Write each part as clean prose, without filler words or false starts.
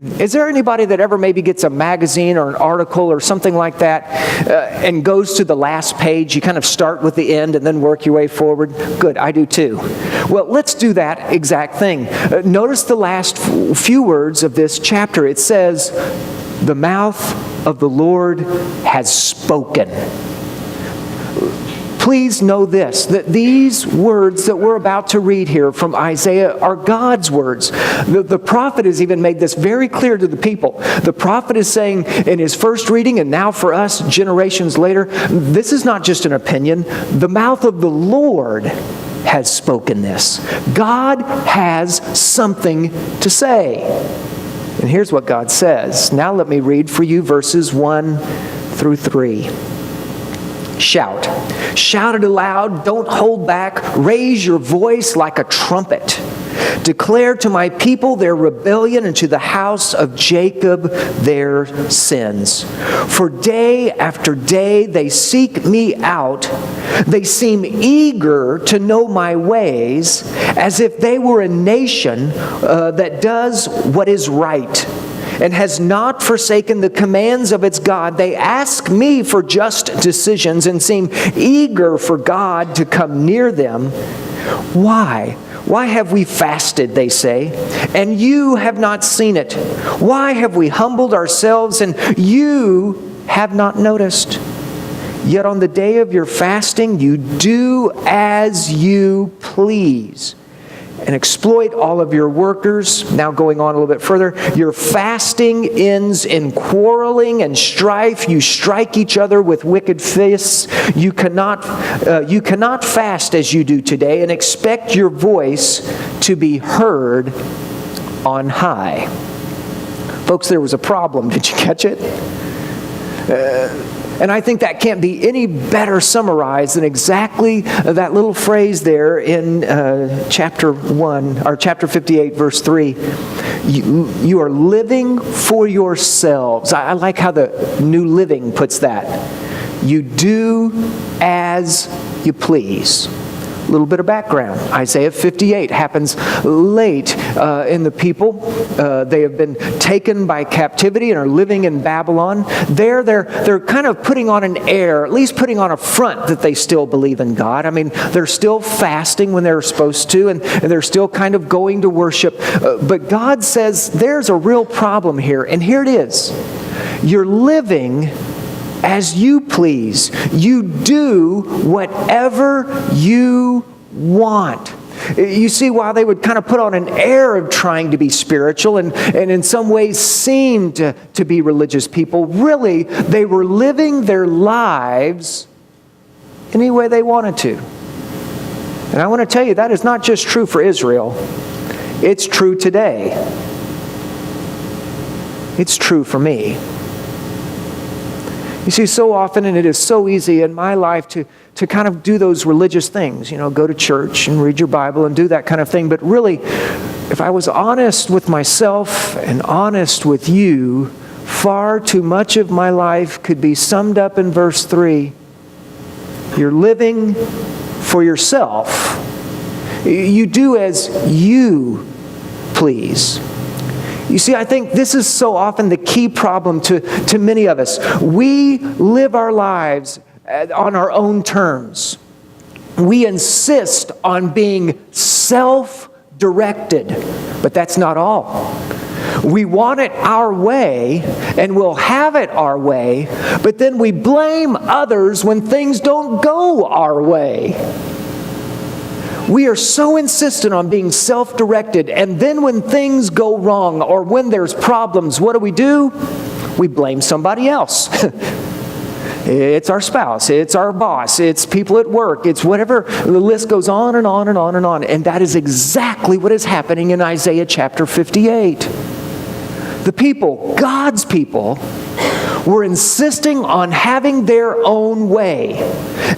Is there anybody that ever maybe gets a magazine or an article or something like that and goes to the last page? You kind of start with the end and then work your way forward? Good, I do too. Well, let's do that exact thing. Notice the last few words of this chapter. It says, "The mouth of the Lord has spoken." Please know this, that these words that we're about to read here from Isaiah are God's words. The prophet has even made this very clear to the people. The prophet is saying in his first reading, and now for us generations later, this is not just an opinion. The mouth of the Lord has spoken this. God has something to say. And here's what God says. Now let me read for you verses 1 through 3. Shout. Shout it aloud. Don't hold back. Raise your voice like a trumpet. Declare to my people their rebellion, and to the house of Jacob their sins. For day after day they seek me out. They seem eager to know my ways, as if they were a nation that does what is right and has not forsaken the commands of its God. They ask me for just decisions and seem eager for God to come near them. Why? Why have we fasted, they say, and you have not seen it? Why have we humbled ourselves and you have not noticed? Yet on the day of your fasting, you do as you please and exploit all of your workers. Now going on a little bit further, your fasting ends in quarreling and strife. You strike each other with wicked fists. You cannot fast as you do today and expect your voice to be heard on high. Folks, there was a problem. Did you catch it? And I think that can't be any better summarized than exactly that little phrase there in chapter 1, or chapter 58, verse 3. You are living for yourselves. I like how the New Living puts that. You do as you please. A little bit of background. Isaiah 58 happens late in the people. They have been taken by captivity and are living in Babylon. They're kind of putting on an air, at least putting on a front that they still believe in God. I mean, they're still fasting when they're supposed to, and they're still kind of going to worship. But God says there's a real problem here, and here it is. You're living as you please. You do whatever you want. You see, while they would kind of put on an air of trying to be spiritual and in some ways seemed to be religious people, really they were living their lives any way they wanted to. And I want to tell you, that is not just true for Israel. It's true today. It's true for me. You see, so often, and it is so easy in my life to kind of do those religious things, go to church and read your Bible and do that kind of thing. But really, if I was honest with myself and honest with you, far too much of my life could be summed up in verse 3. You're living for yourself. You do as you please. You see, I think this is so often the key problem to many of us. We live our lives on our own terms. We insist on being self-directed, but that's not all. We want it our way, and we'll have it our way, but then we blame others when things don't go our way. We are so insistent on being self-directed, and then when things go wrong or when there's problems, what do? We blame somebody else. It's our spouse, it's our boss, it's people at work, it's whatever. The list goes on and on and on and on. And that is exactly what is happening in Isaiah chapter 58. The people, God's people, were insisting on having their own way.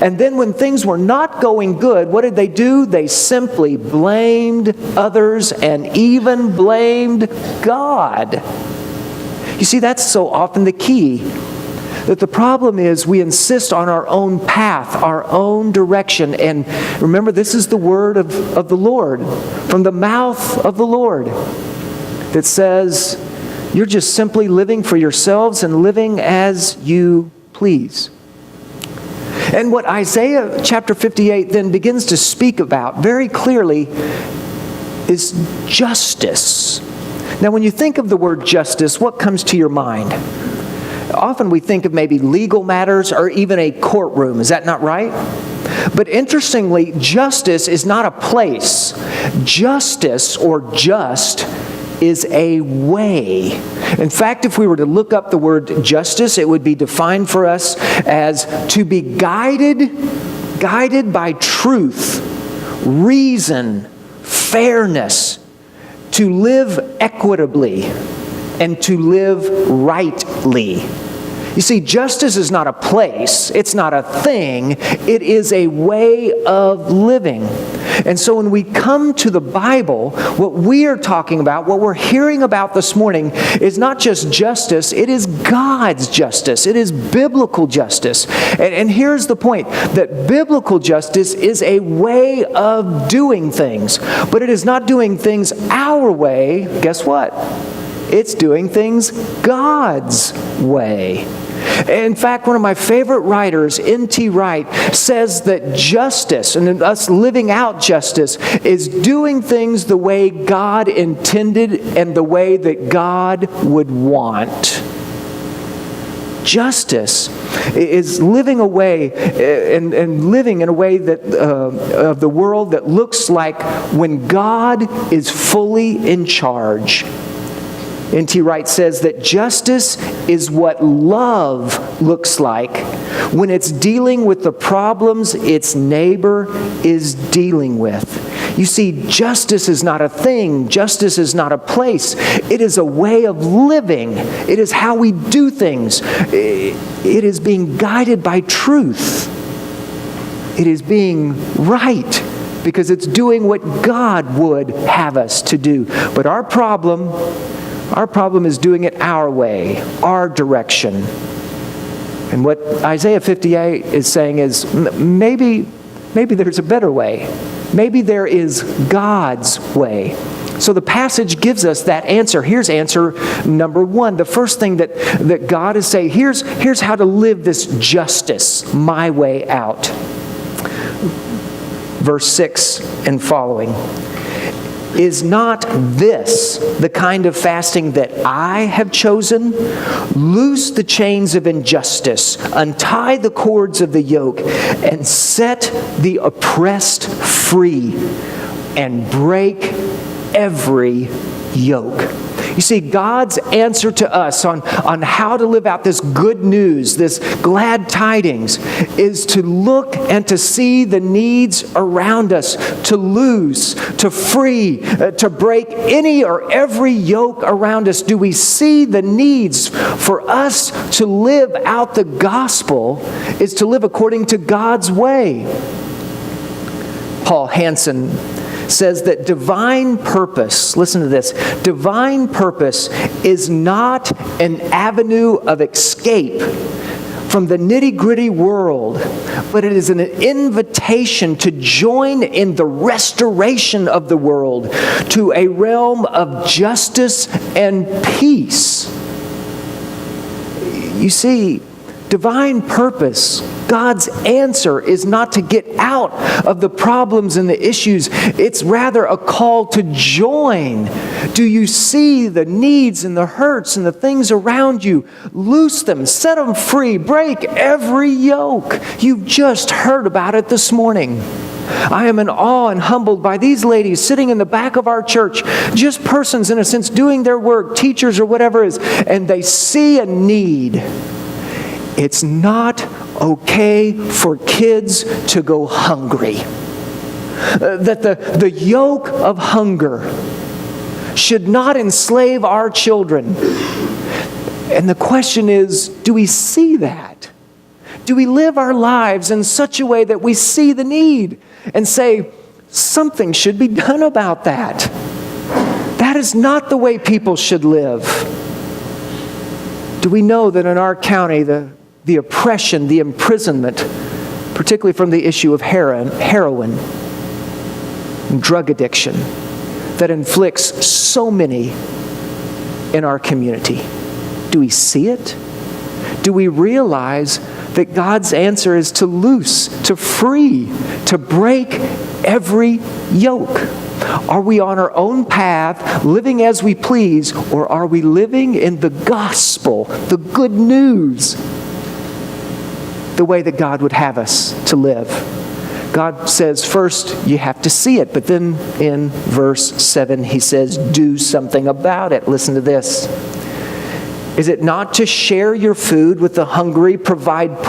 And then when things were not going good, what did they do? They simply blamed others and even blamed God. You see, that's so often the key. That the problem is we insist on our own path, our own direction. And remember, this is the word of the Lord, from the mouth of the Lord, that says, You're just simply living for yourselves and living as you please. And what Isaiah chapter 58 then begins to speak about very clearly is justice. Now, when you think of the word justice, what comes to your mind? Often we think of maybe legal matters or even a courtroom. Is that not right? But interestingly, justice is not a place. Justice, or just, is a way. In fact, if we were to look up the word justice, it would be defined for us as to be guided by truth, reason, fairness, to live equitably, and to live rightly. You see, justice is not a place, it's not a thing, it is a way of living. And so when we come to the Bible, what we are talking about, what we're hearing about this morning, is not just justice, it is God's justice. It is biblical justice. And here's the point, that biblical justice is a way of doing things. But it is not doing things our way. Guess what? It's doing things God's way. In fact, one of my favorite writers, N.T. Wright, says that justice, and us living out justice, is doing things the way God intended and the way that God would want. Justice is living a way and living in a way that of the world that looks like when God is fully in charge. N.T. Wright says that justice is what love looks like when it's dealing with the problems its neighbor is dealing with. You see, justice is not a thing. Justice is not a place. It is a way of living. It is how we do things. It is being guided by truth. It is being right because it's doing what God would have us to do. But our problem is doing it our way, our direction. And what Isaiah 58 is saying is maybe there's a better way. Maybe there is God's way. So the passage gives us that answer. Here's answer number one. The first thing that God is saying, here's how to live this justice, my way out. Verse 6 and following. Is not this the kind of fasting that I have chosen? Loose the chains of injustice, untie the cords of the yoke, and set the oppressed free, and break every yoke. You see, God's answer to us on how to live out this good news, this glad tidings, is to look and to see the needs around us, to loose, to free, to break any or every yoke around us. Do we see the needs for us to live out the gospel is to live according to God's way? Paul Hansen says that divine purpose, listen to this, divine purpose is not an avenue of escape from the nitty-gritty world, but it is an invitation to join in the restoration of the world to a realm of justice and peace. You see, divine purpose, God's answer is not to get out of the problems and the issues. It's rather a call to join. Do you see the needs and the hurts and the things around you? Loose them, set them free, break every yoke. You've just heard about it this morning. I am in awe and humbled by these ladies sitting in the back of our church, just persons in a sense doing their work, teachers or whatever it is, and they see a need. It's not okay for kids to go hungry. That the yoke of hunger should not enslave our children. And the question is, do we see that? Do we live our lives in such a way that we see the need and say, something should be done about that? That is not the way people should live. Do we know that in our county, the oppression, the imprisonment, particularly from the issue of heroin and drug addiction, that inflicts so many in our community? Do we see it? Do we realize that God's answer is to loose, to free, to break every yoke? Are we on our own path, living as we please, or are we living in the gospel, the good news, the way that God would have us to live? God says, first, you have to see it. But then in verse 7, he says, do something about it. Listen to this. Is it not to share your food with the hungry, provide the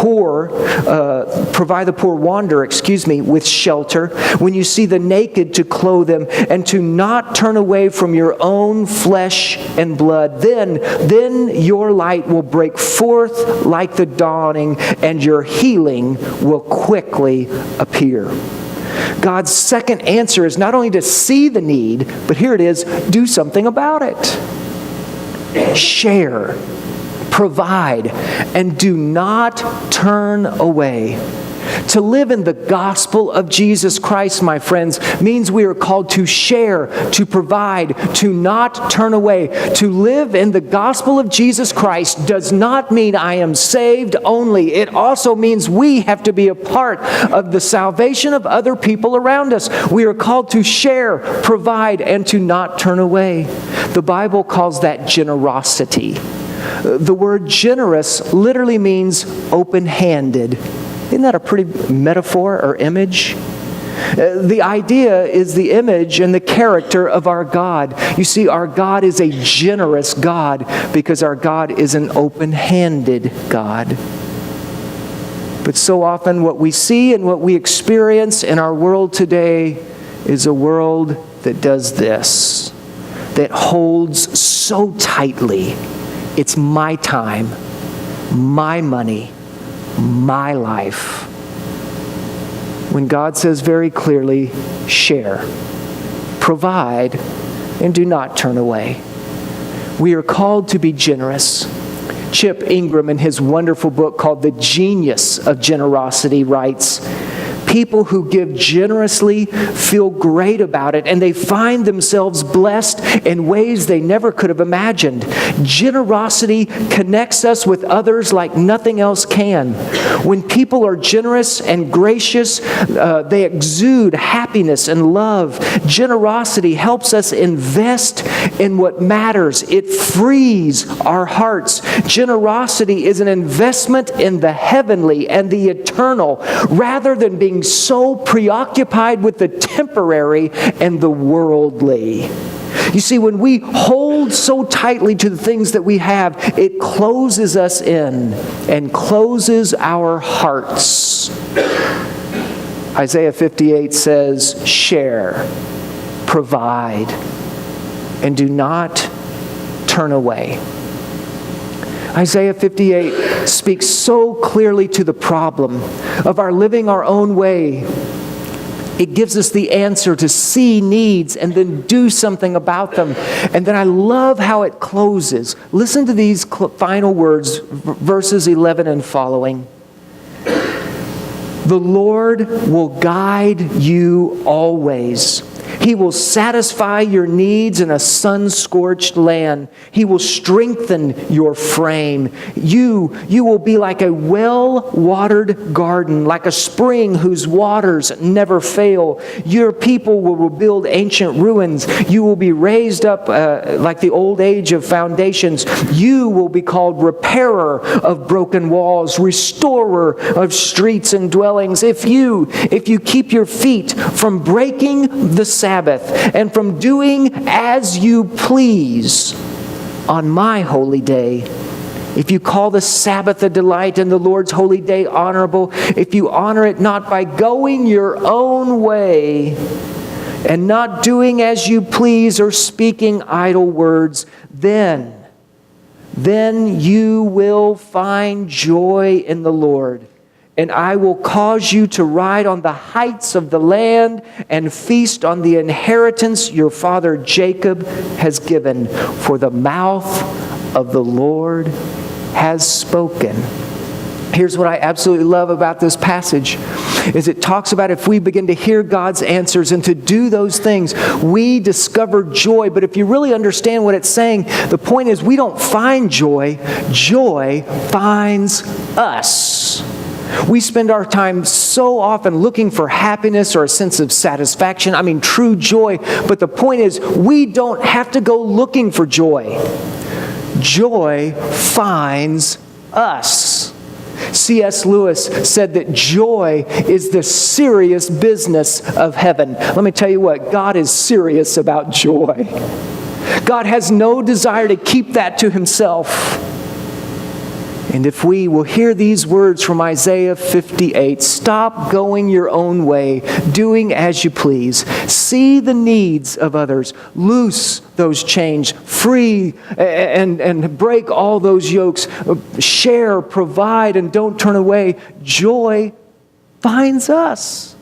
poor wanderer, with shelter, when you see the naked to clothe them, and to not turn away from your own flesh and blood? Then your light will break forth like the dawning, and your healing will quickly appear. God's second answer is not only to see the need, but here it is, do something about it. Share, provide, and do not turn away. To live in the gospel of Jesus Christ, my friends, means we are called to share, to provide, to not turn away. To live in the gospel of Jesus Christ does not mean I am saved only. It also means we have to be a part of the salvation of other people around us. We are called to share, provide, and to not turn away. The Bible calls that generosity. The word generous literally means open-handed. Isn't that a pretty metaphor or image? The idea is the image and the character of our God. You see, our God is a generous God because our God is an open-handed God. But so often what we see and what we experience in our world today is a world that does this, that holds so tightly. It's my time, my money, my life. When God says very clearly, share, provide, and do not turn away. We are called to be generous. Chip Ingram, in his wonderful book called The Genius of Generosity, writes, people who give generously feel great about it, and they find themselves blessed in ways they never could have imagined. Generosity connects us with others like nothing else can. When people are generous and gracious, they exude happiness and love. Generosity helps us invest in what matters. It frees our hearts. Generosity is an investment in the heavenly and the eternal, rather than being so preoccupied with the temporary and the worldly. You see, when we hold so tightly to the things that we have, it closes us in and closes our hearts. Isaiah 58 says, share, provide, and do not turn away. Isaiah 58 speaks so clearly to the problem of our living our own way. It gives us the answer to see needs and then do something about them. And then I love how it closes. Listen to these final words, verses 11 and following. The Lord will guide you always. He will satisfy your needs in a sun-scorched land. He will strengthen your frame. You will be like a well-watered garden, like a spring whose waters never fail. Your people will rebuild ancient ruins. You will be raised up like the old age of foundations. You will be called repairer of broken walls, restorer of streets and dwellings. If you keep your feet from breaking the Sabbath and from doing as you please on my holy day, if you call the Sabbath a delight and the Lord's holy day honorable, if you honor it not by going your own way and not doing as you please or speaking idle words, then you will find joy in the Lord. And I will cause you to ride on the heights of the land and feast on the inheritance your father Jacob has given. For the mouth of the Lord has spoken. Here's what I absolutely love about this passage, is it talks about if we begin to hear God's answers and to do those things, we discover joy. But if you really understand what it's saying, the point is we don't find joy. Joy finds us. We spend our time so often looking for happiness or a sense of satisfaction. I mean, true joy. But the point is, we don't have to go looking for joy. Joy finds us. C.S. Lewis said that joy is the serious business of heaven. Let me tell you what, God is serious about joy. God has no desire to keep that to himself. And if we will hear these words from Isaiah 58, stop going your own way, doing as you please. See the needs of others. Loose those chains. Free and break all those yokes. Share, provide, and don't turn away. Joy finds us.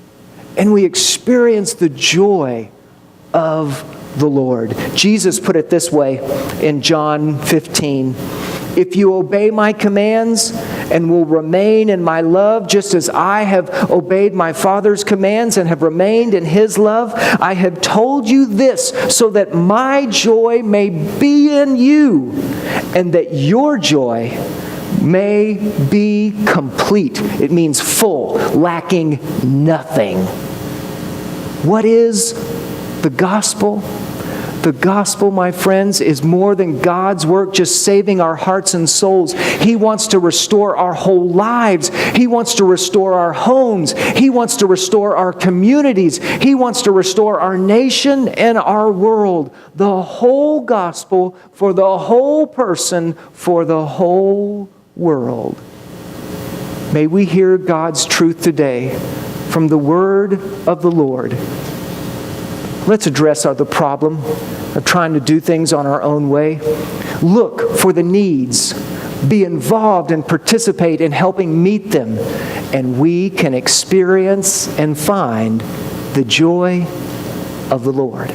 And we experience the joy of the Lord. Jesus put it this way in John 15. If you obey my commands and will remain in my love, just as I have obeyed my Father's commands and have remained in his love, I have told you this so that my joy may be in you and that your joy may be complete. It means full, lacking nothing. What is the gospel? The gospel, my friends, is more than God's work just saving our hearts and souls. He wants to restore our whole lives. He wants to restore our homes. He wants to restore our communities. He wants to restore our nation and our world. The whole gospel for the whole person, for the whole world. May we hear God's truth today from the word of the Lord. Let's address the problem of trying to do things on our own way. Look for the needs. Be involved and participate in helping meet them. And we can experience and find the joy of the Lord.